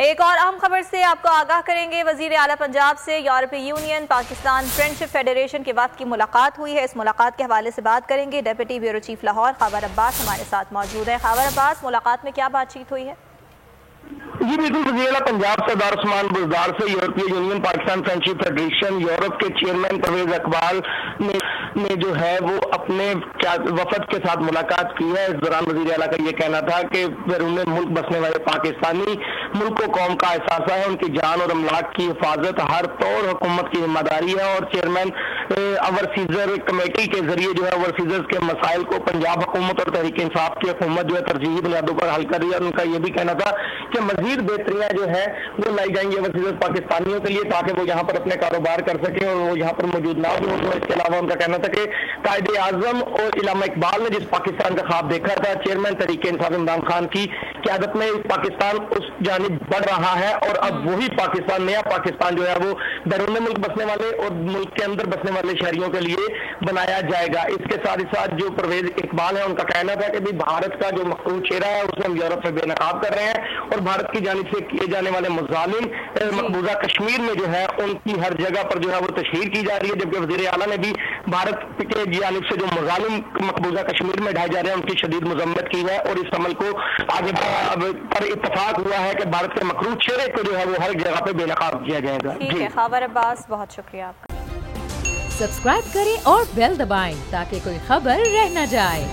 ایک اور اہم خبر سے آپ کو آگاہ کریں گے۔ وزیر اعلیٰ پنجاب سے یورپی یونین پاکستان فرینڈشپ فیڈریشن کے وفد کی ملاقات ہوئی ہے۔ اس ملاقات کے حوالے سے بات کریں گے۔ Deputy bureau chief Lahore Khawar Abbas ہمارے ساتھ موجود ہیں۔ خاور عباس، ملاقات میں کیا بات چیت ہوئی ہے؟ جی بالکل، وزیر اعلیٰ پنجاب سردار عثمان بزدار سے یورپی union Pakistan friendship federation Europe کے چیئرمین پرویز اقبال نے جو ہے وہ اپنے وفد کے ساتھ ملاقات کی ہے۔ اس دوران وزیر اعلیٰ کا یہ کہنا تھا کہ بیرون ملک بسنے والے پاکستانی ملک و قوم کا احساسہ ہے، ان کی جان اور املاک کی حفاظت ہر طور حکومت کی ذمہ داری ہے، اور چیئرمین اوورسیزر کمیٹی کے ذریعے جو ہے اوورسیزرز کے مسائل کو پنجاب حکومت اور تحریک انصاف کی حکومت جو ہے ترجیحی بنیادوں پر حل کر رہی ہے۔ اور ان کا یہ بھی کہنا تھا کہ مزید بہتریاں جو ہے وہ لائی جائیں گی اوورسیزرز پاکستانیوں کے لیے، تاکہ وہ یہاں پر اپنے کاروبار کر سکیں اور وہ یہاں پر موجود نہ ہو۔ اس کے علاوہ ان کا کہنا تھا کہ قائد اعظم اور علامہ اقبال نے جس پاکستان کا خواب دیکھا تھا، چیئرمین تحریک انصاف عمران خان کی قیادت میں پاکستان اس جانب بڑھ رہا ہے، اور اب وہی پاکستان، نیا پاکستان جو ہے وہ بیرون ملک بسنے والے اور ملک کے اندر بسنے والے شہریوں کے لیے بنایا جائے گا۔ اس کے ساتھ ساتھ جو پرویز اقبال ہے، ان کا کہنا تھا کہ بھارت کا جو مقبول چہرہ ہے اسے ہم یورپ میں بے نقاب کر رہے ہیں، اور بھارت کی جانب سے کیے جانے والے مظالم مقبوضہ کشمیر میں جو ہے ان کی ہر جگہ پر جو ہے وہ تشہیر کی جا رہی ہے، جبکہ وزیر اعلیٰ نے بھی بھارت کے جانب سے جو مظالم مقبوضہ کشمیر میں ڈھائے جا رہے ہیں ان کی شدید مذمت کی ہے، اور اس عمل کو آگے پر اتفاق ہوا ہے کہ بھارت کے مقبول چہرے کو جو ہے وہ ہر جگہ پہ بے نقاب کیا جائے گا۔ ٹھیک ہے خاور عباس، بہت شکریہ آپ کا۔ سبسکرائب کریں اور بیل دبائیں تاکہ کوئی خبر رہ نہ جائے۔